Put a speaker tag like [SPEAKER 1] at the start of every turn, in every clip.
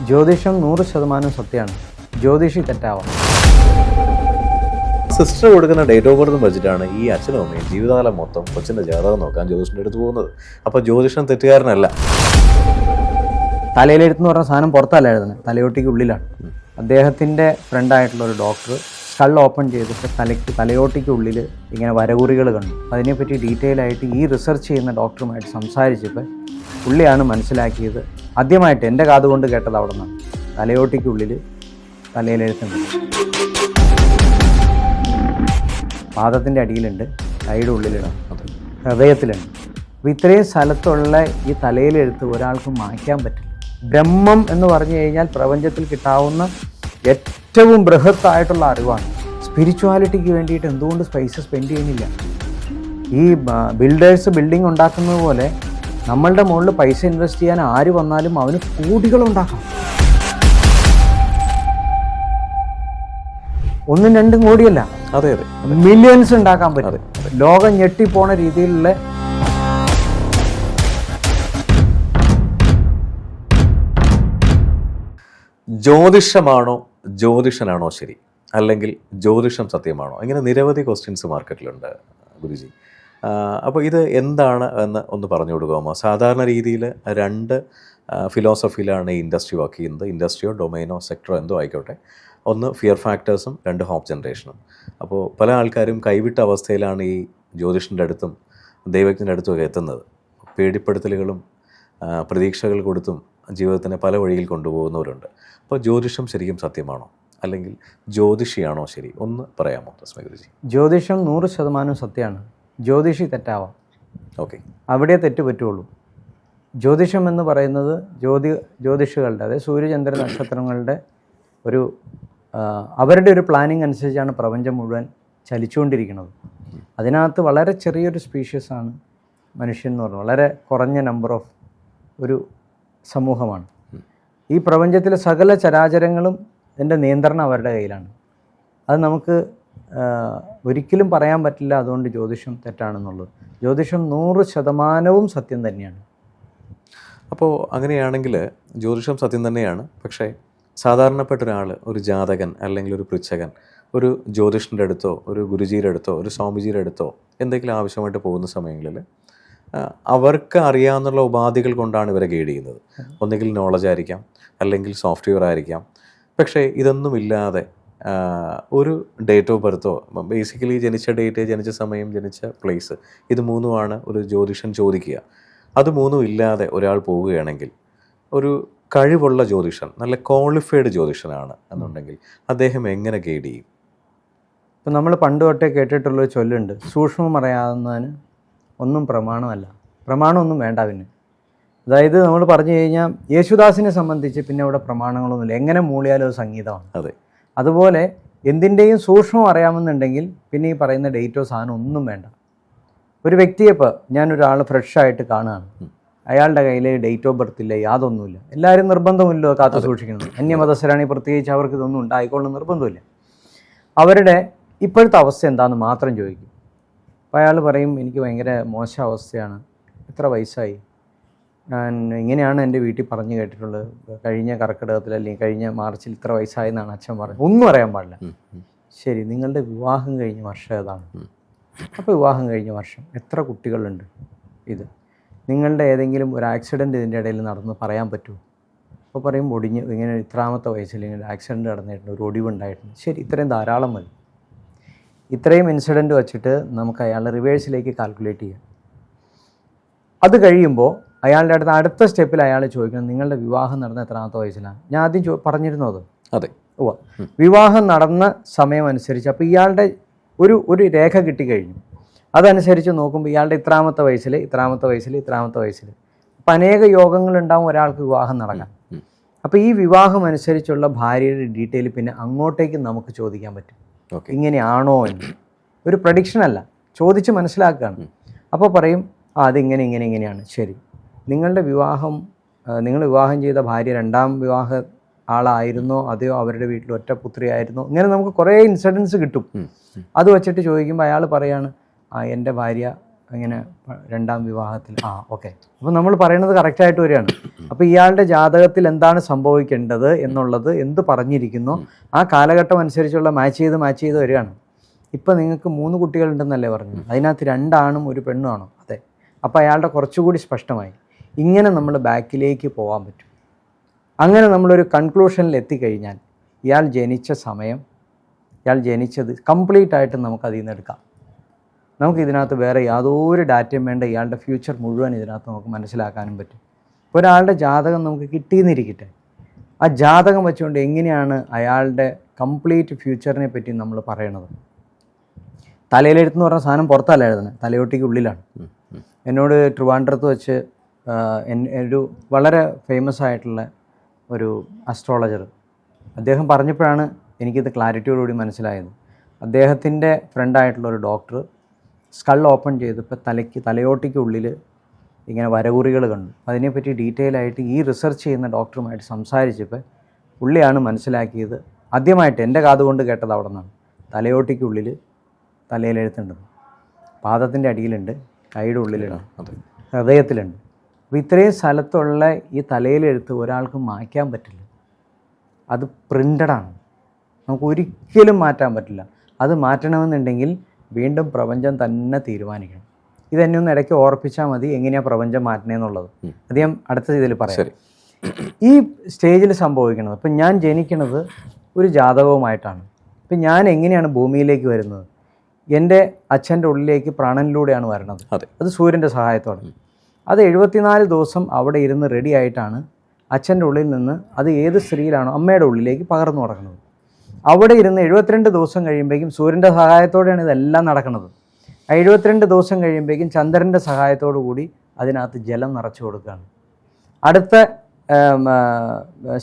[SPEAKER 1] ജ്യോതിഷം 100% സത്യമാണ്. ജ്യോതിഷി തെറ്റാവാം.
[SPEAKER 2] സിസ്റ്റർ കൊടുക്കുന്ന ഡേറ്റ് ഓഫ് ബർത്ത് വെച്ചിട്ടാണ് ഈ അച്ഛനും അമ്മയും ജീവിതകാലം മൊത്തം കൊച്ചിൻ്റെ ജാതകം നോക്കാൻ ജ്യോതിഷൻ്റെ അടുത്ത് പോകുന്നത്. അപ്പോൾ ജ്യോതിഷം തെറ്റുകാരനല്ല.
[SPEAKER 1] തലയിലെഴുത്തെന്ന് പറഞ്ഞ സാധനം പുറത്തല്ല എഴുതുന്നത്, തലയോട്ടിക്ക് ഉള്ളിലാണ്. അദ്ദേഹത്തിൻ്റെ ഫ്രണ്ടായിട്ടുള്ള ഒരു ഡോക്ടർ സ്കൾ ഓപ്പൺ ചെയ്തിട്ട് തലയോട്ടിക്ക് ഉള്ളിൽ ഇങ്ങനെ വരകുറികൾ കണ്ടു. അതിനെപ്പറ്റി ഡീറ്റെയിൽ ആയിട്ട് ഈ റിസർച്ച് ചെയ്യുന്ന ഡോക്ടറുമായിട്ട് സംസാരിച്ചപ്പോൾ പുള്ളിയാണ് മനസ്സിലാക്കിയത്. ആദ്യമായിട്ട് എൻ്റെ കാതുകൊണ്ട് കേട്ടത് അവിടെ നിന്നാണ്. തലയോട്ടിക്കുള്ളിൽ തലയിലെഴുത്തുണ്ട്, പാദത്തിൻ്റെ അടിയിലുണ്ട്, കൈയുടെ ഉള്ളിലിടാം, ഹൃദയത്തിലുണ്ട്. അപ്പോൾ ഇത്രയും സ്ഥലത്തുള്ള ഈ തലയിലെഴുത്ത് ഒരാൾക്ക് മായ്ക്കാൻ പറ്റില്ല. ബ്രഹ്മം എന്ന് പറഞ്ഞു കഴിഞ്ഞാൽ പ്രപഞ്ചത്തിൽ കിട്ടാവുന്ന ഏറ്റവും ബൃഹത്തായിട്ടുള്ള അറിവാണ്. സ്പിരിച്വാലിറ്റിക്ക് വേണ്ടിയിട്ട് എന്തുകൊണ്ട് പൈസ സ്പെൻഡ് ചെയ്യുന്നില്ല? ഈ ബിൽഡേഴ്സ് ബിൽഡിംഗ് ഉണ്ടാക്കുന്നത് പോലെ നമ്മളുടെ മുകളിൽ പൈസ ഇൻവെസ്റ്റ് ചെയ്യാൻ ആര് വന്നാലും അവന് കോടികളുണ്ടാക്കാം. 1-2 കോടിയല്ല,
[SPEAKER 2] അതെ അതെ,
[SPEAKER 1] മില്യൺസ് ഉണ്ടാക്കാൻ പറ്റും. ലോകം ഞെട്ടിപ്പോണ രീതിയിലുള്ള
[SPEAKER 2] ജ്യോതിഷമാണോ ജ്യോതിഷനാണോ ശരി, അല്ലെങ്കിൽ ജ്യോതിഷം സത്യമാണോ? ഇങ്ങനെ നിരവധി ക്വസ്റ്റ്യൻസ് മാർക്കറ്റിലുണ്ട് ഗുരുജി. അപ്പോൾ ഇത് എന്താണ് എന്ന് ഒന്ന് പറഞ്ഞു കൊടുക്കാമോ? സാധാരണ രീതിയിൽ 2 ഫിലോസഫിയിലാണ് ഈ ഇൻഡസ്ട്രി വർക്ക് ചെയ്യുന്നത്. ഇൻഡസ്ട്രിയോ ഡൊമൈനോ സെക്ടറോ എന്തോ ആയിക്കോട്ടെ. ഒന്ന് ഫിയർ ഫാക്ടേഴ്സും 2 ഹോപ്പ് ജനറേഷനും. അപ്പോൾ പല ആൾക്കാരും കൈവിട്ട അവസ്ഥയിലാണ് ഈ ജ്യോതിഷൻ്റെ അടുത്തും ദൈവത്തിൻ്റെ അടുത്തുമൊക്കെ എത്തുന്നത്. പേടിപ്പെടുത്തലുകളും പ്രതീക്ഷകൾ കൊടുത്തും ജീവിതത്തിനെ പല വഴിയിൽ കൊണ്ടുപോകുന്നവരുണ്ട്. അപ്പോൾ ജ്യോതിഷം ശരിക്കും സത്യമാണോ, അല്ലെങ്കിൽ ജ്യോതിഷിയാണോ ശരി? ഒന്ന് പറയാമോ തസ്മൈ ഗുരുജി?
[SPEAKER 1] ജ്യോതിഷം 100% സത്യമാണ്. ജ്യോതിഷി തെറ്റാവാം.
[SPEAKER 2] ഓക്കെ,
[SPEAKER 1] അവിടെ തെറ്റ് പറ്റുള്ളൂ. ജ്യോതിഷം എന്ന് പറയുന്നത് ജ്യോതിഷികളുടെ, അതായത് സൂര്യചന്ദ്ര നക്ഷത്രങ്ങളുടെ ഒരു അവരുടെ ഒരു പ്ലാനിങ് അനുസരിച്ചാണ് പ്രപഞ്ചം മുഴുവൻ ചലിച്ചുകൊണ്ടിരിക്കുന്നത്. അതിനകത്ത് വളരെ ചെറിയൊരു സ്പീഷ്യസാണ് മനുഷ്യൻ എന്ന് പറഞ്ഞാൽ. വളരെ കുറഞ്ഞ നമ്പർ ഓഫ് ഒരു സമൂഹമാണ്. ഈ പ്രപഞ്ചത്തിലെ സകല ചരാചരങ്ങളും എൻ്റെ നിയന്ത്രണം അവരുടെ കയ്യിലാണ്. അത് നമുക്ക് ഒരിക്കലും പറയാൻ പറ്റില്ല. അതുകൊണ്ട് ജ്യോതിഷം തെറ്റാണെന്നുള്ളത്. ജ്യോതിഷം 100% സത്യം തന്നെയാണ്.
[SPEAKER 2] അപ്പോൾ അങ്ങനെയാണെങ്കിൽ ജ്യോതിഷം സത്യം തന്നെയാണ്. പക്ഷേ സാധാരണപ്പെട്ട ഒരാൾ, ഒരു ജാതകൻ അല്ലെങ്കിൽ ഒരു പൃച്ഛകൻ, ഒരു ജ്യോതിഷൻ്റെ അടുത്തോ ഒരു ഗുരുജിയുടെ അടുത്തോ ഒരു സ്വാമിജിയുടെ അടുത്തോ എന്തെങ്കിലും ആവശ്യമായിട്ട് പോകുന്ന സമയങ്ങളിൽ അവർക്ക് അറിയാവുന്ന ഉപാധികൾ കൊണ്ടാണ് ഇവരെ ഗൈഡ് ചെയ്യുന്നത്. ഒന്നുകിൽ നോളജ് ആയിരിക്കാം, അല്ലെങ്കിൽ സോഫ്റ്റ്വെയർ ആയിരിക്കാം. പക്ഷേ ഇതൊന്നുമില്ലാതെ ഒരു ഡേറ്റ് ഓഫ് ബർത്തോ, ബേസിക്കലി ജനിച്ച ഡേറ്റ്, ജനിച്ച സമയം, ജനിച്ച പ്ലേസ്, ഇത് 3ഉമാണ് ഒരു ജ്യോതിഷൻ ചോദിക്കുക. അത് 3ഉം ഇല്ലാതെ ഒരാൾ പോവുകയാണെങ്കിൽ, ഒരു കഴിവുള്ള ജ്യോതിഷൻ, നല്ല ക്വാളിഫൈഡ് ജ്യോതിഷനാണ് എന്നുണ്ടെങ്കിൽ അദ്ദേഹം എങ്ങനെ ഗൈഡ് ചെയ്യും?
[SPEAKER 1] ഇപ്പം നമ്മൾ പണ്ട് തൊട്ടേ കേട്ടിട്ടുള്ളൊരു ചൊല്ലുണ്ട്, സൂക്ഷ്മം അറിയാവുന്നതിന് ഒന്നും പ്രമാണമല്ല. പ്രമാണമൊന്നും വേണ്ട പിന്നെ. അതായത് നമ്മൾ പറഞ്ഞു കഴിഞ്ഞാൽ യേശുദാസിനെ സംബന്ധിച്ച് പിന്നെ ഇവിടെ പ്രമാണങ്ങളൊന്നുമില്ല. എങ്ങനെ മൂളിയാലും അത് സംഗീതമാണ്.
[SPEAKER 2] അതെ.
[SPEAKER 1] അതുപോലെ എന്തിൻ്റെയും സൂക്ഷ്മം അറിയാമെന്നുണ്ടെങ്കിൽ പിന്നെ ഈ പറയുന്ന ഡേറ്റോ സാധനം ഒന്നും വേണ്ട. ഒരു വ്യക്തിയെ ഇപ്പോൾ ഞാനൊരാൾ ഫ്രഷായിട്ട് കാണുകയാണ്, അയാളുടെ കയ്യിൽ ഡേറ്റ് ഓഫ് ബർത്ത് ഇല്ല, യാതൊന്നുമില്ല. എല്ലാവരും നിർബന്ധമില്ലോ കാത്തു സൂക്ഷിക്കുന്നത്. അന്യമതസ്ഥരാണെങ്കിൽ പ്രത്യേകിച്ച് അവർക്ക് ഇതൊന്നും ഉണ്ടായിക്കൊള്ളുന്ന നിർബന്ധമില്ല. അവരുടെ ഇപ്പോഴത്തെ അവസ്ഥ എന്താണെന്ന് മാത്രം ചോദിക്കും. അപ്പോൾ അയാൾ പറയും, എനിക്ക് ഭയങ്കര മോശം അവസ്ഥയാണ്, എത്ര വയസ്സായി, ഞാൻ ഇങ്ങനെയാണ് എൻ്റെ വീട്ടിൽ പറഞ്ഞു കേട്ടിട്ടുള്ളത്, കഴിഞ്ഞ കർക്കിടകത്തിൽ അല്ലെങ്കിൽ കഴിഞ്ഞ മാർച്ചിൽ ഇത്ര വയസ്സായെന്നാണ് അച്ഛൻ പറഞ്ഞത്. ഒന്നും അറിയാൻ പാടില്ല. ശരി, നിങ്ങളുടെ വിവാഹം കഴിഞ്ഞ വർഷം ഏതാണ്? അപ്പോൾ വിവാഹം കഴിഞ്ഞ വർഷം എത്ര കുട്ടികളുണ്ട്? ഇത് നിങ്ങളുടെ ഏതെങ്കിലും ഒരു ആക്സിഡൻറ്റ് ഇതിൻ്റെ ഇടയിൽ നടന്ന് പറയാൻ പറ്റുമോ? അപ്പോൾ പറയും ഒടിഞ്ഞ് ഇങ്ങനെ ഇത്രാമത്തെ വയസ്സിൽ ഇങ്ങനെ ആക്സിഡൻറ്റ് നടന്നിട്ടുണ്ട്, ഒരു ഒടിവുണ്ടായിട്ടുണ്ട്. ശരി, ഇത്രയും ധാരാളം മതി. ഇത്രയും ഇൻസിഡൻറ്റ് വച്ചിട്ട് നമുക്ക് അയാളുടെ റിവേഴ്സിലേക്ക് കാൽക്കുലേറ്റ് ചെയ്യാം. അത് കഴിയുമ്പോൾ അയാളുടെ അടുത്ത സ്റ്റെപ്പിൽ അയാൾ ചോദിക്കണം, നിങ്ങളുടെ വിവാഹം നടന്ന എത്രാമത്തെ വയസ്സിലാണ്? ഞാൻ ആദ്യം പറഞ്ഞിരുന്നു അത്.
[SPEAKER 2] അതെ.
[SPEAKER 1] വിവാഹം നടന്ന സമയം അനുസരിച്ച് അപ്പോൾ ഇയാളുടെ ഒരു രേഖ കിട്ടിക്കഴിഞ്ഞു. അതനുസരിച്ച് നോക്കുമ്പോൾ ഇയാളുടെ ഇത്രാമത്തെ വയസ്സിൽ അപ്പം അനേക യോഗങ്ങളുണ്ടാവും ഒരാൾക്ക് വിവാഹം നടക്കാൻ. അപ്പോൾ ഈ വിവാഹം അനുസരിച്ചുള്ള ഭാര്യയുടെ ഡീറ്റെയിൽ പിന്നെ അങ്ങോട്ടേക്ക് നമുക്ക് ചോദിക്കാൻ പറ്റും. ഇങ്ങനെയാണോ എന്ന് ഒരു പ്രഡിക്ഷനല്ല, ചോദിച്ച് മനസ്സിലാക്കുകയാണ്. അപ്പോൾ പറയും, ഇങ്ങനെയാണ്. ശരി, നിങ്ങൾ വിവാഹം ചെയ്ത ഭാര്യ 2ാം വിവാഹ ആളായിരുന്നോ അതെയോ അവരുടെ വീട്ടിൽ ഒറ്റ പുത്രിയായിരുന്നോ? ഇങ്ങനെ നമുക്ക് കുറേ ഇൻസിഡൻസ് കിട്ടും. അത് വെച്ചിട്ട് ചോദിക്കുമ്പോൾ അയാൾ പറയാണ്, എൻ്റെ ഭാര്യ ഇങ്ങനെ രണ്ടാം വിവാഹത്തിൽ ഓക്കെ. അപ്പോൾ നമ്മൾ പറയുന്നത് കറക്റ്റായിട്ട് വരികയാണ്. അപ്പോൾ ഇയാളുടെ ജാതകത്തിൽ എന്താണ് സംഭവിക്കേണ്ടത് എന്നുള്ളത് എന്ത് പറഞ്ഞിരിക്കുന്നു ആ കാലഘട്ടം അനുസരിച്ചുള്ള മാച്ച് ചെയ്ത് വരികയാണ്. ഇപ്പം നിങ്ങൾക്ക് 3 കുട്ടികളുണ്ടെന്നല്ലേ പറഞ്ഞു, അതിനകത്ത് 2 ആണും 1 പെണ്ണുമാണോ? അതെ. അപ്പോൾ അയാളുടെ കുറച്ചുകൂടി സ്പഷ്ടമായി. ഇങ്ങനെ നമ്മൾ ബാക്കിലേക്ക് പോകാൻ പറ്റും. അങ്ങനെ നമ്മളൊരു കൺക്ലൂഷനിൽ എത്തിക്കഴിഞ്ഞാൽ ഇയാൾ ജനിച്ച സമയം, ഇയാൾ ജനിച്ചത് കംപ്ലീറ്റ് ആയിട്ട് നമുക്കതിൽ നിന്ന് എടുക്കാം. നമുക്കിതിനകത്ത് വേറെ യാതൊരു ഡാറ്റയും വേണ്ട. ഇയാളുടെ ഫ്യൂച്ചർ മുഴുവൻ ഇതിനകത്ത് നമുക്ക് മനസ്സിലാക്കാനും പറ്റും. ഒരാളുടെ ജാതകം നമുക്ക് കിട്ടിയെന്നിരിക്കട്ടെ, ആ ജാതകം വെച്ചുകൊണ്ട് എങ്ങനെയാണ് അയാളുടെ കംപ്ലീറ്റ് ഫ്യൂച്ചറിനെ പറ്റി നമ്മൾ പറയണത്? തലയിലെഴുത്തെന്ന് പറഞ്ഞ സാധനം പുറത്തല്ല എഴുതുന്നത്, തലയോട്ടിക്ക് ഉള്ളിലാണ്. എന്നോട് ട്രിവാൻഡ്രത്ത് വെച്ച് ഒരു വളരെ ഫേമസ് ആയിട്ടുള്ള ഒരു അസ്ട്രോളജർ അദ്ദേഹം പറഞ്ഞപ്പോഴാണ് എനിക്കിത് ക്ലാരിറ്റിയോടുകൂടി മനസ്സിലായത്. അദ്ദേഹത്തിൻ്റെ ഫ്രണ്ടായിട്ടുള്ള ഒരു ഡോക്ടർ സ്കൾ ഓപ്പൺ ചെയ്തപ്പോൾ തലയോട്ടിക്ക് ഉള്ളിൽ ഇങ്ങനെ വരകുറികൾ കണ്ടു. അതിനെപ്പറ്റി ഡീറ്റെയിൽ ആയിട്ട് ഈ റിസർച്ച് ചെയ്യുന്ന ഡോക്ടറുമായിട്ട് സംസാരിച്ചപ്പോൾ പുള്ളിയാണ് മനസ്സിലാക്കിയത്. ആദ്യമായിട്ട് എൻ്റെ കാതുകൊണ്ട് കേട്ടത് അവിടെ നിന്നാണ്. തലയോട്ടിക്കുള്ളിൽ തലയിലെഴുത്തുണ്ടെന്ന്, പാദത്തിൻ്റെ അടിയിലുണ്ട്, കൈയുടെ ഉള്ളിലുണ്ട്, ഹൃദയത്തിലുണ്ട്. അപ്പോൾ ഇത്രയും സ്ഥലത്തുള്ള ഈ തലയിലെഴുത്ത് ഒരാൾക്ക് മായ്ക്കാൻ പറ്റില്ല. അത് പ്രിൻ്റഡാണ്, നമുക്ക് ഒരിക്കലും മാറ്റാൻ പറ്റില്ല. അത് മാറ്റണമെന്നുണ്ടെങ്കിൽ വീണ്ടും പ്രപഞ്ചം തന്നെ തീരുമാനിക്കണം. ഇതെന്നെ ഒന്ന് ഇടയ്ക്ക് ഓർപ്പിച്ചാൽ മതി എങ്ങനെയാണ് പ്രപഞ്ചം മാറ്റണേന്നുള്ളത്. അത് ഞാൻ അടുത്ത ഇതിൽ പറയാം. ഈ സ്റ്റേജിൽ സംഭവിക്കുന്നത്, ഇപ്പം ഞാൻ ജനിക്കുന്നത് ഒരു ജാതകവുമായിട്ടാണ്. ഇപ്പം ഞാൻ എങ്ങനെയാണ് ഭൂമിയിലേക്ക് വരുന്നത്? എൻ്റെ അച്ഛൻ്റെ ഉള്ളിലേക്ക് പ്രാണനിലൂടെയാണ് വരണത്. അത് സൂര്യൻ്റെ സഹായത്തോടെ. അത് 74 ദിവസം അവിടെ ഇരുന്ന് റെഡി ആയിട്ടാണ് അച്ഛൻ്റെ ഉള്ളിൽ നിന്ന് അത് ഏത് സ്ത്രീയിലാണോ അമ്മയുടെ ഉള്ളിലേക്ക് പകർന്നു നടക്കുന്നത്. അവിടെ ഇരുന്ന് 72 ദിവസം കഴിയുമ്പോഴേക്കും സൂര്യൻ്റെ സഹായത്തോടെയാണ് ഇതെല്ലാം നടക്കുന്നത്. 72 ദിവസം കഴിയുമ്പോഴേക്കും ചന്ദ്രൻ്റെ സഹായത്തോടു കൂടി അതിനകത്ത് ജലം നിറച്ചു കൊടുക്കുകയാണ്. അടുത്ത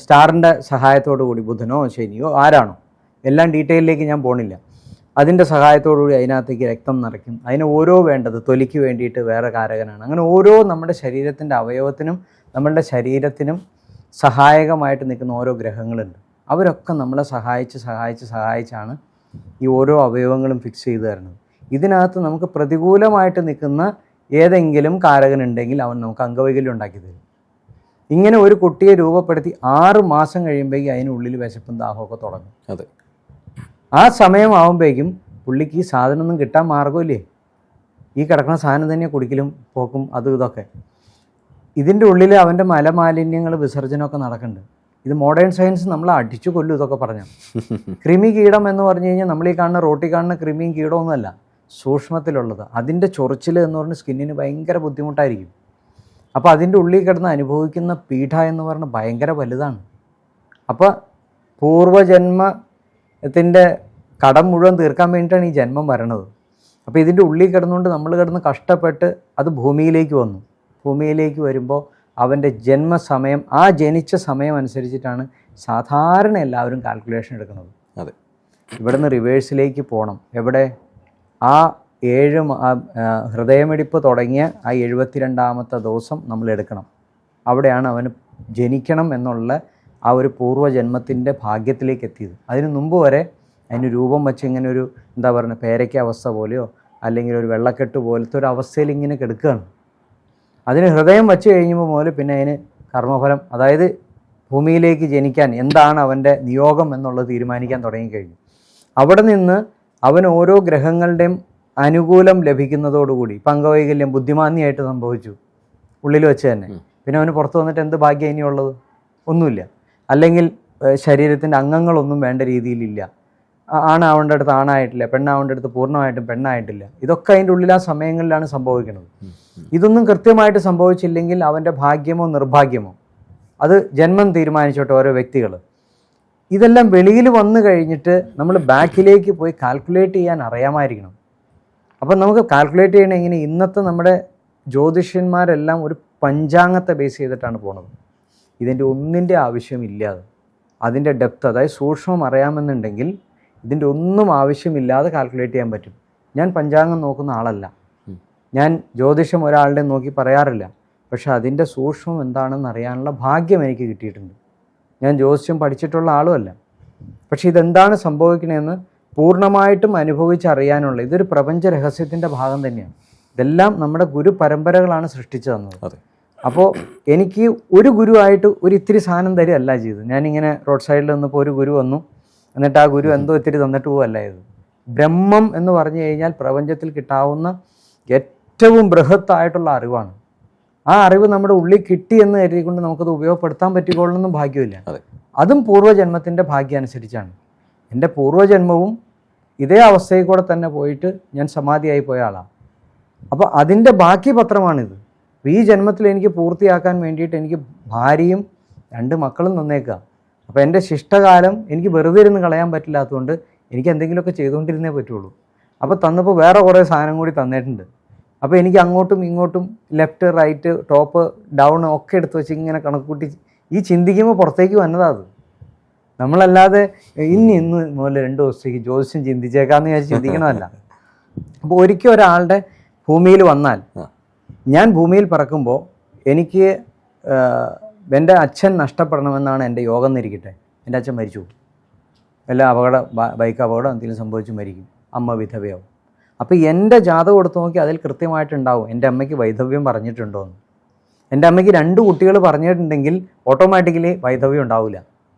[SPEAKER 1] സ്റ്റാറിൻ്റെ സഹായത്തോടു കൂടി, ബുധനോ ശനിയോ ആരാണോ, എല്ലാം ഡീറ്റെയിലേക്ക് ഞാൻ പോണില്ല, അതിൻ്റെ സഹായത്തോടുകൂടി അതിനകത്തേക്ക് രക്തം നിറയ്ക്കും. അതിന് ഓരോ വേണ്ടത്, തൊലിക്ക് വേണ്ടിയിട്ട് വേറെ കാരകനാണ്. അങ്ങനെ ഓരോ നമ്മുടെ ശരീരത്തിൻ്റെ അവയവത്തിനും നമ്മളുടെ ശരീരത്തിനും സഹായകമായിട്ട് നിൽക്കുന്ന ഓരോ ഗ്രഹങ്ങളുണ്ട്. അവരൊക്കെ നമ്മളെ സഹായിച്ചാണ് ഈ ഓരോ അവയവങ്ങളും ഫിക്സ് ചെയ്ത് തരുന്നത്. ഇതിനകത്ത് നമുക്ക് പ്രതികൂലമായിട്ട് നിൽക്കുന്ന ഏതെങ്കിലും കാരകനുണ്ടെങ്കിൽ അവൻ നമുക്ക് അംഗവൈകല്യം ഉണ്ടാക്കി തരും. ഇങ്ങനെ ഒരു കുട്ടിയെ രൂപപ്പെടുത്തി 6 മാസം കഴിയുമ്പോഴേക്കും അതിനുള്ളിൽ വിശപ്പും ദാഹമൊക്കെ തുടങ്ങും.
[SPEAKER 2] അതെ.
[SPEAKER 1] ആ സമയമാകുമ്പോഴേക്കും പുള്ളിക്ക് ഈ സാധനമൊന്നും കിട്ടാൻ മാർഗമില്ലേ, ഈ കിടക്കുന്ന സാധനം തന്നെ കുടിക്കലും പോക്കും അതും ഇതൊക്കെ. ഇതിൻ്റെ ഉള്ളിൽ അവൻ്റെ മലമാലിന്യങ്ങൾ വിസർജനമൊക്കെ നടക്കുന്നുണ്ട്. ഇത് മോഡേൺ സയൻസ് നമ്മളെ അടിച്ചു കൊല്ലും ഇതൊക്കെ പറഞ്ഞു. കൃമി കീടം എന്ന് പറഞ്ഞു കഴിഞ്ഞാൽ നമ്മൾ ഈ കാണുന്ന റോട്ടിൽ കാണുന്ന കൃമിയും കീടമൊന്നുമല്ല, സൂക്ഷ്മത്തിലുള്ളത്. അതിൻ്റെ ചൊറിച്ചിൽ എന്ന് പറഞ്ഞാൽ സ്കിന്നിന് ഭയങ്കര ബുദ്ധിമുട്ടായിരിക്കും. അപ്പോൾ അതിൻ്റെ ഉള്ളിൽ കിടന്ന് അനുഭവിക്കുന്ന പീഡ എന്ന് പറഞ്ഞാൽ ഭയങ്കര വലുതാണ്. അപ്പോൾ പൂർവ്വജന്മത്തിൻ്റെ കടം മുഴുവൻ തീർക്കാൻ വേണ്ടിയിട്ടാണ് ഈ ജന്മം വരണത്. അപ്പോൾ ഇതിൻ്റെ ഉള്ളിൽ കിടന്നുകൊണ്ട് നമ്മൾ കിടന്ന് കഷ്ടപ്പെട്ട് അത് ഭൂമിയിലേക്ക് വന്നു. ഭൂമിയിലേക്ക് വരുമ്പോൾ അവൻ്റെ ജന്മസമയം, ആ ജനിച്ച സമയം അനുസരിച്ചിട്ടാണ് സാധാരണ എല്ലാവരും കാൽക്കുലേഷൻ എടുക്കുന്നത്.
[SPEAKER 2] അതെ.
[SPEAKER 1] ഇവിടുന്ന് റിവേഴ്സിലേക്ക് പോകണം. എവിടെ? ആ ഹൃദയമിടിപ്പ് തുടങ്ങിയ ആ 72ാമത്തെ ദിവസം നമ്മൾ എടുക്കണം. അവിടെയാണ് അവന് ജനിക്കണം എന്നുള്ള ആ ഒരു പൂർവ്വജന്മത്തിൻ്റെ ഭാഗ്യത്തിലേക്ക് എത്തിയത്. അതിന് മുമ്പ് വരെ അതിന് രൂപം വെച്ച് ഇങ്ങനെ ഒരു എന്താ പറയുക, പേരയ്ക്ക അവസ്ഥ പോലെയോ അല്ലെങ്കിൽ ഒരു വെള്ളക്കെട്ട് പോലത്തെ ഒരു അവസ്ഥയിൽ ഇങ്ങനെ കിടക്കുകയാണ്. അതിന് ഹൃദയം വച്ച് കഴിയുമ്പോൾ മുതൽ പിന്നെ അതിന് കർമ്മഫലം, അതായത് ഭൂമിയിലേക്ക് ജനിക്കാൻ എന്താണ് അവൻ്റെ നിയോഗം എന്നുള്ളത് തീരുമാനിക്കാൻ തുടങ്ങിക്കഴിഞ്ഞു. അവിടെ നിന്ന് അവൻ ഓരോ ഗ്രഹങ്ങളുടെയും അനുകൂലം ലഭിക്കുന്നതോടുകൂടി ഇപ്പം അംഗവൈകല്യം ബുദ്ധിമാന്യമായിട്ട് സംഭവിച്ചു ഉള്ളിൽ വെച്ച് തന്നെ. പിന്നെ അവന് പുറത്ത് വന്നിട്ട് എന്ത് ഭാഗ്യം ഇനിയുള്ളത്? ഒന്നുമില്ല. അല്ലെങ്കിൽ ശരീരത്തിൻ്റെ അംഗങ്ങളൊന്നും വേണ്ട രീതിയിലില്ല. ആണാവേണ്ട അടുത്ത് ആണായിട്ടില്ല, പെണ്ണാവേണ്ട അടുത്ത് പൂർണ്ണമായിട്ടും പെണ്ണായിട്ടില്ല. ഇതൊക്കെ അതിൻ്റെ ഉള്ളിൽ ആ സമയങ്ങളിലാണ് സംഭവിക്കുന്നത്. ഇതൊന്നും കൃത്യമായിട്ട് സംഭവിച്ചില്ലെങ്കിൽ അവൻ്റെ ഭാഗ്യമോ നിർഭാഗ്യമോ അത് ജന്മം തീരുമാനിച്ചോട്ടെ ഓരോ വ്യക്തികൾ. ഇതെല്ലാം വെളിയിൽ വന്നു കഴിഞ്ഞിട്ട് നമ്മൾ ബാക്കിലേക്ക് പോയി കാൽക്കുലേറ്റ് ചെയ്യാൻ അറിയാമായിരിക്കണം. അപ്പം നമുക്ക് കാൽക്കുലേറ്റ് ചെയ്യണം എങ്ങനെ? ഇന്നത്തെ നമ്മുടെ ജ്യോതിഷ്യന്മാരെല്ലാം ഒരു പഞ്ചാംഗത്തെ ബേസ് ചെയ്തിട്ടാണ് പോണത്. ഇതിൻ്റെ ഒന്നിൻ്റെ ആവശ്യമില്ലാതെ, അതിൻ്റെ ഡെപ്ത്, അതായത് സൂക്ഷ്മം അറിയാമെന്നുണ്ടെങ്കിൽ ഇതിൻ്റെ ഒന്നും ആവശ്യമില്ലാതെ കാൽക്കുലേറ്റ് ചെയ്യാൻ പറ്റും. ഞാൻ പഞ്ചാംഗം നോക്കുന്ന ആളല്ല, ഞാൻ ജ്യോതിഷം ഒരാളുടെ നോക്കി പറയാറില്ല. പക്ഷെ അതിൻ്റെ സൂക്ഷ്മം എന്താണെന്ന് അറിയാനുള്ള ഭാഗ്യം എനിക്ക് കിട്ടിയിട്ടുണ്ട്. ഞാൻ ജ്യോതിഷം പഠിച്ചിട്ടുള്ള ആളുമല്ല. പക്ഷെ ഇതെന്താണ് സംഭവിക്കണമെന്ന് പൂർണ്ണമായിട്ടും അനുഭവിച്ചറിയാനുള്ള, ഇതൊരു പ്രപഞ്ച രഹസ്യത്തിൻ്റെ ഭാഗം തന്നെയാണ്. ഇതെല്ലാം നമ്മുടെ ഗുരു പരമ്പരകളാണ് സൃഷ്ടിച്ചു തന്നത്.
[SPEAKER 2] അതെ.
[SPEAKER 1] അപ്പോൾ എനിക്ക് ഒരു ഗുരുവായിട്ട് ഒരു ഇത്തിരി സാധനം തരികയല്ല ചെയ്തത്. ഞാനിങ്ങനെ റോഡ് സൈഡിൽ നിന്നപ്പോൾ ഒരു ഗുരു വന്നു, എന്നിട്ട് ആ ഗുരു എന്തോ ഇത്തിരി തന്നിട്ട് പോവല്ല ഇത്. ബ്രഹ്മം എന്ന് പറഞ്ഞു കഴിഞ്ഞാൽ പ്രപഞ്ചത്തിൽ കിട്ടാവുന്ന ഏറ്റവും ബൃഹത്തായിട്ടുള്ള അറിവാണ്. ആ അറിവ് നമ്മുടെ ഉള്ളിൽ കിട്ടി എന്ന് കരുതിക്കൊണ്ട് നമുക്കത് ഉപയോഗപ്പെടുത്താൻ പറ്റിക്കൊള്ളണമെന്നും ഭാഗ്യമില്ല. അതും പൂർവ്വജന്മത്തിൻ്റെ ഭാഗ്യം അനുസരിച്ചാണ്. എൻ്റെ പൂർവ്വജന്മവും ഇതേ അവസ്ഥയിൽ കൂടെ തന്നെ പോയിട്ട് ഞാൻ സമാധിയായി പോയ ആളാണ്. അപ്പോൾ അതിൻ്റെ ബാക്കി പത്രമാണിത്. ഈ ജന്മത്തിൽ എനിക്ക് പൂർത്തിയാക്കാൻ വേണ്ടിയിട്ട് എനിക്ക് ഭാര്യയും 2 മക്കളും തന്നേക്കുക. അപ്പോൾ എൻ്റെ ശിഷ്ടകാലം എനിക്ക് വെറുതെ ഇരുന്ന് കളയാൻ പറ്റില്ലാത്തതുകൊണ്ട് എനിക്ക് എന്തെങ്കിലുമൊക്കെ ചെയ്തുകൊണ്ടിരുന്നേ പറ്റുള്ളൂ. അപ്പോൾ തന്നപ്പോൾ വേറെ കുറേ സാധനം കൂടി തന്നിട്ടുണ്ട്. അപ്പോൾ എനിക്ക് അങ്ങോട്ടും ഇങ്ങോട്ടും ലെഫ്റ്റ് റൈറ്റ് ടോപ്പ് ഡൗൺ ഒക്കെ എടുത്ത് വെച്ച് ഇങ്ങനെ കണക്കൂട്ടി ഈ ചിന്തിക്കുമ്പോൾ പുറത്തേക്ക് വന്നതാണ് അത്. നമ്മളല്ലാതെ ഇന്ന് മുതൽ 2 ദിവസത്തേക്ക് ജ്യോതിഷം ചിന്തിച്ചേക്കാമെന്ന് വിചാരിച്ച് ചിന്തിക്കണമല്ല. അപ്പോൾ ഒരിക്കൽ ഒരാളുടെ ഭൂമിയിൽ വന്നാൽ, ഞാൻ ഭൂമിയിൽ പറക്കുമ്പോൾ എനിക്ക് എൻ്റെ അച്ഛൻ നഷ്ടപ്പെടണമെന്നാണ് എൻ്റെ യോഗം എന്നിരിക്കട്ടെ. എൻ്റെ അച്ഛൻ മരിച്ചു പോകും, വല്ല ബൈക്ക് അപകടം എന്തെങ്കിലും സംഭവിച്ച് മരിക്കും, അമ്മ വിധവയാവും. അപ്പോൾ എൻ്റെ ജാതകം എടുത്ത് നോക്കി അതിൽ കൃത്യമായിട്ടുണ്ടാവും എൻ്റെ അമ്മയ്ക്ക് വൈധവ്യം പറഞ്ഞിട്ടുണ്ടോ എന്ന്. എൻ്റെ അമ്മയ്ക്ക് 2 കുട്ടികൾ പറഞ്ഞിട്ടുണ്ടെങ്കിൽ ഓട്ടോമാറ്റിക്കലി വൈധവ്യം ഉണ്ടാവില്ല.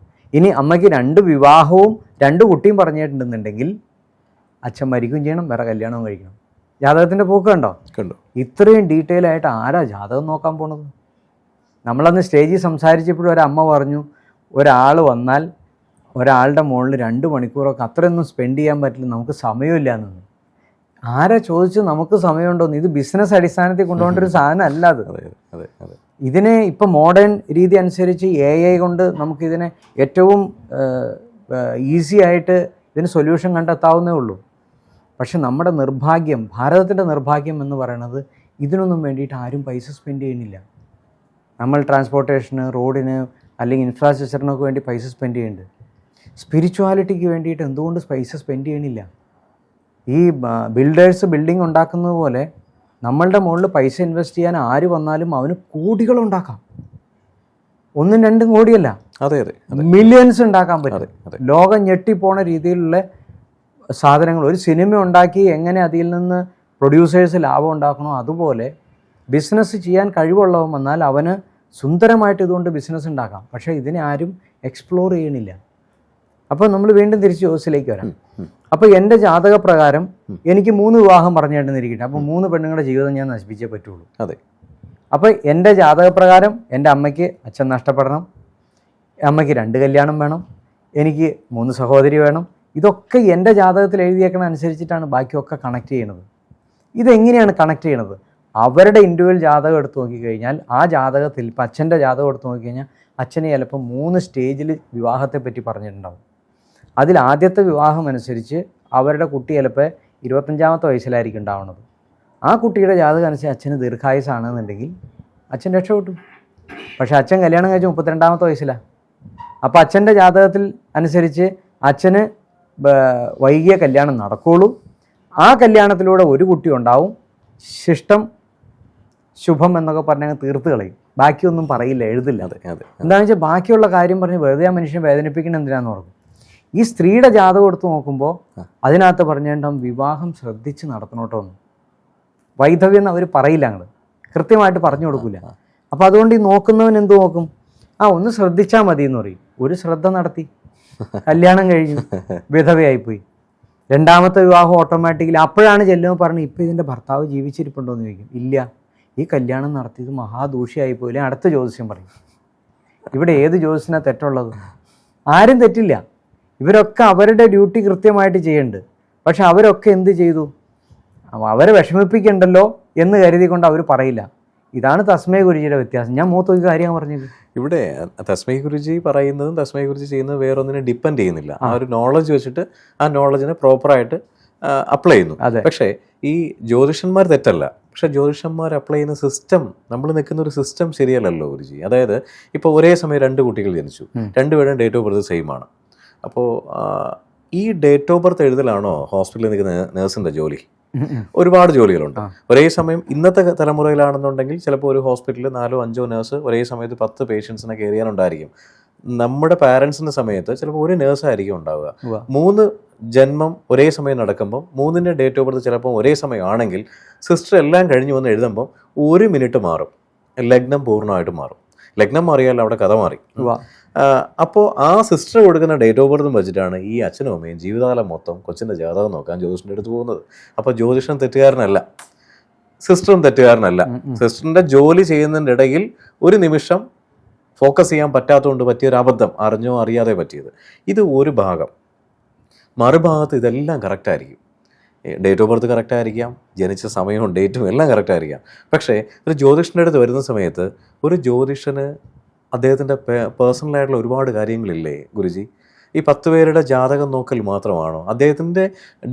[SPEAKER 1] ഇനി അമ്മയ്ക്ക് 2 വിവാഹവും 2 കുട്ടിയും പറഞ്ഞിട്ടുണ്ടെന്നുണ്ടെങ്കിൽ അച്ഛൻ മരിക്കുകയും ചെയ്യണം, വേറെ കല്യാണവും കഴിക്കണം. ജാതകത്തിൻ്റെ പോക്ക് കണ്ടോ? ഇത്രയും ഡീറ്റെയിൽ ആയിട്ട് ആരാ ജാതകം നോക്കാൻ പോണത്? നമ്മളന്ന് സ്റ്റേജിൽ സംസാരിച്ചപ്പോഴും ഒരമ്മ പറഞ്ഞു, ഒരാൾ വന്നാൽ ഒരാളുടെ മുകളിൽ 2 മണിക്കൂറൊക്കെ അത്രയൊന്നും സ്പെൻഡ് ചെയ്യാൻ പറ്റില്ല, നമുക്ക് സമയമില്ല എന്നൊന്നും. ആരാ ചോദിച്ചു നമുക്ക് സമയമുണ്ടോന്ന്? ഇത് ബിസിനസ് അടിസ്ഥാനത്തിൽ കൊണ്ടുപോകേണ്ട ഒരു സാധനം അല്ല അത്. ഇതിനെ ഇപ്പം മോഡേൺ രീതി അനുസരിച്ച് AI കൊണ്ട് നമുക്കിതിനെ ഏറ്റവും ഈസി ആയിട്ട് ഇതിന് സൊല്യൂഷൻ കണ്ടെത്താവുന്നേ ഉള്ളൂ. പക്ഷെ നമ്മുടെ നിർഭാഗ്യം, ഭാരതത്തിൻ്റെ നിർഭാഗ്യം എന്ന് പറയുന്നത് ഇതിനൊന്നും വേണ്ടിയിട്ട് ആരും പൈസ സ്പെൻഡ് ചെയ്യുന്നില്ല. നമ്മൾ ട്രാൻസ്പോർട്ടേഷന്, റോഡിന് അല്ലെങ്കിൽ ഇൻഫ്രാസ്ട്രക്ചറിനൊക്കെ വേണ്ടി പൈസ സ്പെൻഡ് ചെയ്യുന്നുണ്ട്. സ്പിരിച്വാലിറ്റിക്ക് വേണ്ടിയിട്ട് എന്തുകൊണ്ട് പൈസ സ്പെൻഡ് ചെയ്യണില്ല? ഈ ബിൽഡേഴ്സ് ബിൽഡിംഗ് ഉണ്ടാക്കുന്നത് പോലെ നമ്മളുടെ മുകളിൽ പൈസ ഇൻവെസ്റ്റ് ചെയ്യാൻ ആര് വന്നാലും അവന് കോടികളുണ്ടാക്കാം. 1-2 കോടിയല്ല, മില്യൺസ് ഉണ്ടാക്കാൻ പറ്റും. ലോകം ഞെട്ടിപ്പോണ രീതിയിലുള്ള സാധനങ്ങൾ. ഒരു സിനിമ ഉണ്ടാക്കി എങ്ങനെ അതിൽ നിന്ന് പ്രൊഡ്യൂസേഴ്സ് ലാഭം ഉണ്ടാക്കണോ അതുപോലെ ബിസിനസ് ചെയ്യാൻ കഴിവുള്ളവൻ വന്നാൽ അവന് സുന്ദരമായിട്ട് ഇതുകൊണ്ട് ബിസിനസ് ഉണ്ടാക്കാം. പക്ഷേ ഇതിനെ ആരും എക്സ്പ്ലോർ ചെയ്യണില്ല. അപ്പോൾ നമ്മൾ വീണ്ടും തിരിച്ച് ജോസിലേക്ക് വരാം. അപ്പോൾ എൻ്റെ ജാതകപ്രകാരം എനിക്ക് 3 വിവാഹം പറഞ്ഞിട്ടുണ്ടെന്നിരിക്കട്ടെ. അപ്പോൾ 3 പെണ്ണുങ്ങളുടെ ജീവിതം ഞാൻ നശിപ്പിച്ചേ പറ്റുള്ളൂ. അപ്പോൾ എൻ്റെ ജാതകപ്രകാരം എൻ്റെ അമ്മയ്ക്ക് അച്ഛൻ നഷ്ടപ്പെടണം, അമ്മയ്ക്ക് 2 കല്യാണം വേണം, എനിക്ക് 3 സഹോദരി വേണം. ഇതൊക്കെ എൻ്റെ ജാതകത്തിൽ എഴുതിയേക്കണ അനുസരിച്ചിട്ടാണ് ബാക്കിയൊക്കെ കണക്ട് ചെയ്യണത്. ഇതെങ്ങനെയാണ് കണക്ട് ചെയ്യണത്? അവരുടെ ഇൻഡിവിജ്വൽ ജാതകം എടുത്ത് നോക്കിക്കഴിഞ്ഞാൽ ആ ജാതകത്തിൽ ഇപ്പം അച്ഛൻ്റെ ജാതകം എടുത്ത് നോക്കിക്കഴിഞ്ഞാൽ അച്ഛന് ചിലപ്പോൾ 3 സ്റ്റേജിൽ വിവാഹത്തെ പറ്റി പറഞ്ഞിട്ടുണ്ടാവും. അതിൽ ആദ്യത്തെ വിവാഹം അനുസരിച്ച് അവരുടെ കുട്ടി ചിലപ്പോൾ 25ാമത്തെ വയസ്സിലായിരിക്കും ഉണ്ടാവുന്നത്. ആ കുട്ടിയുടെ ജാതകം അനുസരിച്ച് അച്ഛന് ദീർഘായുസാണെന്നുണ്ടെങ്കിൽ അച്ഛൻ രക്ഷപ്പെട്ടു. പക്ഷേ അച്ഛൻ കല്യാണം കഴിച്ച് 32ാമത്തെ വയസ്സിലാണ്. അപ്പോൾ അച്ഛൻ്റെ ജാതകത്തിൽ അനുസരിച്ച് അച്ഛന് വൈകിയ കല്യാണം നടക്കുകയുള്ളൂ. ആ കല്യാണത്തിലൂടെ ഒരു കുട്ടി ഉണ്ടാവും. ശിഷ്ടം ശുഭം എന്നൊക്കെ പറഞ്ഞാൽ തീർത്ത് കളയും. ബാക്കിയൊന്നും പറയില്ല, എഴുതില്ല. എന്താണെന്ന് വെച്ചാൽ ബാക്കിയുള്ള കാര്യം പറഞ്ഞ് വെറുതെ ആ മനുഷ്യനെ വേദനിപ്പിക്കണം എന്തിനാന്ന് പറഞ്ഞു. ഈ സ്ത്രീയുടെ ജാതകം എടുത്ത് നോക്കുമ്പോൾ അതിനകത്ത് പറഞ്ഞിട്ടുണ്ടാവും വിവാഹം ശ്രദ്ധിച്ച് നടത്തണോട്ടോ എന്ന്. വൈധവ്യം എന്ന് അവർ പറയില്ല, അങ്ങോട്ട് കൃത്യമായിട്ട് പറഞ്ഞു കൊടുക്കില്ല. അപ്പോൾ അതുകൊണ്ട് ഈ നോക്കുന്നവൻ എന്ത് നോക്കും? ഒന്ന് ശ്രദ്ധിച്ചാൽ മതി എന്ന് പറയും. ഒരു ശ്രദ്ധ നടത്തി, കല്യാണം കഴിഞ്ഞു, വിധവയായിപ്പോയി. 2ാമത്തെ വിവാഹം ഓട്ടോമാറ്റിക്കലി അപ്പോഴാണ് ചെല്ലുമ്പോൾ പറഞ്ഞു ഇപ്പോൾ ഇതിൻ്റെ ഭർത്താവ് ജീവിച്ചിരിപ്പുണ്ടോ എന്ന് ചോദിക്കും. ഇല്ല, ഈ കല്യാണം നടത്തിയത് മഹാദൂഷിയായി പോയില്ലേ, അടുത്ത ജ്യോതിഷം പറയും. ഇവിടെ ഏത് ജ്യോതിഷനാണ് തെറ്റുള്ളത്? ആരും തെറ്റില്ല. ഇവരൊക്കെ അവരുടെ ഡ്യൂട്ടി കൃത്യമായിട്ട് ചെയ്യുന്നുണ്ട്. പക്ഷെ അവരൊക്കെ എന്ത് ചെയ്തു? അവരെ വിഷമിപ്പിക്കണ്ടല്ലോ എന്ന് കരുതിക്കൊണ്ട് അവർ പറയില്ല. ഇതാണ് തസ്മൈ ഗുരുജിയുടെ വ്യത്യാസം. ഞാൻ മൂത്തൊരു കാര്യം പറഞ്ഞത്.
[SPEAKER 2] ഇവിടെ തസ്മൈ ഗുരുജി പറയുന്നതും തസ്മൈ ഗുരുജി ചെയ്യുന്നതും വേറൊന്നിനെ ഡിപ്പെൻഡ് ചെയ്യുന്നില്ല. ആ ഒരു നോളജ് വെച്ചിട്ട് ആ നോളജിനെ പ്രോപ്പറായിട്ട് അപ്ലൈ ചെയ്യുന്നു. പക്ഷേ ഈ ജ്യോതിഷന്മാർ തെറ്റല്ല. പക്ഷെ ജ്യോതിഷന്മാർ അപ്ലൈ ചെയ്യുന്ന സിസ്റ്റം, നമ്മൾ നിൽക്കുന്ന ഒരു സിസ്റ്റം ശരിയല്ലല്ലോ ഗുരുജി. അതായത് ഇപ്പോൾ ഒരേ സമയം 2 കുട്ടികൾ ജനിച്ചു, 2 പേരും ഡേറ്റ് ഓഫ് ബർത്ത് സെയിം ആണ്. അപ്പോൾ ഈ ഡേറ്റ് ഓഫ് ബർത്ത് എഴുതലാണോ ഹോസ്പിറ്റലിൽ നിൽക്കുന്ന നേഴ്സിൻ്റെ ജോലി? ഒരുപാട് ജോലികളുണ്ട്. ഒരേ സമയം ഇന്നത്തെ തലമുറയിലാണെന്നുണ്ടെങ്കിൽ ചിലപ്പോൾ ഒരു ഹോസ്പിറ്റലിൽ 4-5 നേഴ്സ് ഒരേ സമയത്ത് 10 പേഷ്യൻസിനെ കെയർ ചെയ്യാനുണ്ടായിരിക്കും. നമ്മുടെ പാരൻസിൻ്റെ സമയത്ത് ചിലപ്പോൾ ഒരു നേഴ്സായിരിക്കും ഉണ്ടാവുക.
[SPEAKER 1] ഉവ്വ.
[SPEAKER 2] 3 ജന്മം ഒരേ സമയം നടക്കുമ്പോൾ 3ൻ്റെ ഡേറ്റ് ഓഫ് ബർത്ത് ചിലപ്പോൾ ഒരേ സമയമാണെങ്കിൽ സിസ്റ്റർ എല്ലാം കഴിഞ്ഞ് വന്ന് എഴുതുമ്പോൾ 1 മിനിറ്റ് മാറും, ലഗ്നം പൂർണ്ണമായിട്ട് മാറും. ലഗ്നം മാറിയാൽ അവിടെ കഥ മാറി. അപ്പോൾ ആ സിസ്റ്റർ കൊടുക്കുന്ന ഡേറ്റ് ഓഫ് ബർത്തും വെച്ചിട്ടാണ് ഈ അച്ഛനും അമ്മയും ജീവിതകാലം മൊത്തം കൊച്ചിൻ്റെ ജാതകം നോക്കാൻ ജ്യോതിഷൻ്റെ അടുത്ത് പോകുന്നത്. അപ്പോൾ ജ്യോതിഷൻ തെറ്റുകാരനല്ല, സിസ്റ്ററും തെറ്റുകാരനല്ല. സിസ്റ്ററിൻ്റെ ജോലി ചെയ്യുന്നതിൻ്റെ ഇടയിൽ ഒരു നിമിഷം ഫോക്കസ് ചെയ്യാൻ പറ്റാത്തതുകൊണ്ട് പറ്റിയൊരു അബദ്ധം, അറിഞ്ഞോ അറിയാതെ പറ്റിയത്. ഇത് ഒരു ഭാഗം. മറുഭാഗത്ത് ഇതെല്ലാം കറക്റ്റായിരിക്കും. ഡേറ്റ് ഓഫ് ബർത്ത് കറക്റ്റായിരിക്കാം, ജനിച്ച സമയവും ഡേറ്റും എല്ലാം കറക്റ്റായിരിക്കാം. പക്ഷേ ഒരു ജ്യോതിഷൻ്റെ അടുത്ത് വരുന്ന സമയത്ത് ഒരു ജ്യോതിഷന് അദ്ദേഹത്തിൻ്റെ പേഴ്സണലായിട്ടുള്ള ഒരുപാട് കാര്യങ്ങളില്ലേ ഗുരുജി? ഈ 10 പേരുടെ ജാതകം നോക്കൽ മാത്രമാണോ? അദ്ദേഹത്തിൻ്റെ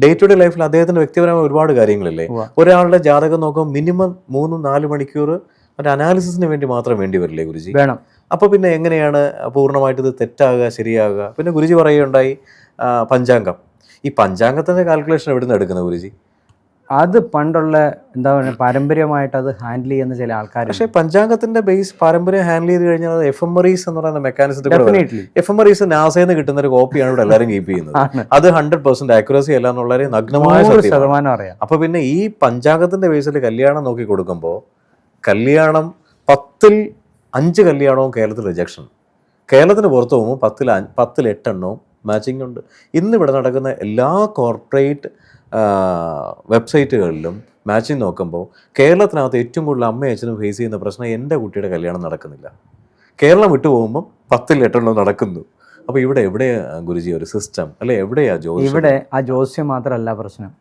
[SPEAKER 2] ഡേ ടു ഡേ ലൈഫിൽ അദ്ദേഹത്തിൻ്റെ വ്യക്തിപരമായ ഒരുപാട് കാര്യങ്ങളില്ലേ? ഒരാളുടെ ജാതകം നോക്കുമ്പോൾ മിനിമം 3-4 മണിക്കൂർ ഒരു അനാലിസിസിന് വേണ്ടി മാത്രം വേണ്ടി വരില്ലേ ഗുരുജി?
[SPEAKER 1] വേണം.
[SPEAKER 2] അപ്പോൾ പിന്നെ എങ്ങനെയാണ് പൂർണ്ണമായിട്ട് ഇത് തെറ്റാകുക ശരിയാകുക? പിന്നെ ഗുരുജി പറയുകയുണ്ടായി പഞ്ചാംഗം. ഈ പഞ്ചാംഗത്തിൻ്റെ കാൽക്കുലേഷൻ എവിടെ നിന്ന് എടുക്കുന്നത് ഗുരുജി?
[SPEAKER 1] അത് പണ്ടുള്ള എന്താ പറയുക, പാരമ്പര്യമായിട്ട് അത് ഹാൻഡിൽ ചെയ്യുന്ന ചില ആൾക്കാർ.
[SPEAKER 2] പക്ഷേ പഞ്ചാംഗത്തിന്റെ ബേസ് പാരമ്പര്യം ഹാൻഡിൽ ചെയ്ത് കഴിഞ്ഞാൽ അത് എഫെമറീസ് എന്ന് പറയുന്ന മെക്കാനിസത്തിൽ എഫെമറീസ് നാസയിൽ കിട്ടുന്ന ഒരു കോപ്പിയാണ് ഇവിടെ എല്ലാവരും കീപ്പ് ചെയ്യുന്നത്. അത് 100% ആക്യുറസി അല്ല എന്നുള്ളൊരു നഗ്നമായ
[SPEAKER 1] ശതമാനം അറിയാം.
[SPEAKER 2] അപ്പൊ പിന്നെ ഈ പഞ്ചാംഗത്തിന്റെ ബേസിൽ കല്യാണം നോക്കി കൊടുക്കുമ്പോൾ കല്യാണം 10ൽ 5 കല്യാണവും കേരളത്തിൽ റിജക്ഷൻ. കേരളത്തിന് പുറത്ത് പോകുമ്പോൾ 10ൽ 8 എണ്ണവും മാച്ചിങ് ഉണ്ട്. ഇന്നിവിടെ നടക്കുന്ന എല്ലാ കോർപ്പറേറ്റ് വെബ്സൈറ്റുകളിലും മാച്ചിങ് നോക്കുമ്പോൾ കേരളത്തിനകത്ത് ഏറ്റവും കൂടുതൽ അമ്മയും അച്ഛനും ഫേസ് ചെയ്യുന്ന പ്രശ്നം എൻ്റെ കുട്ടിയുടെ കല്യാണം നടക്കുന്നില്ല. കേരളം വിട്ടു പോകുമ്പം 10ൽ 8 എണ്ണം നടക്കുന്നു. അപ്പോൾ ഇവിടെ എവിടെയാ ഗുരുജി ഒരു സിസ്റ്റം അല്ലെ? എവിടെയാ ജ്യോതിഷം?
[SPEAKER 1] ഇവിടെ ആ ജ്യോതിഷം മാത്രമല്ല പ്രശ്നം.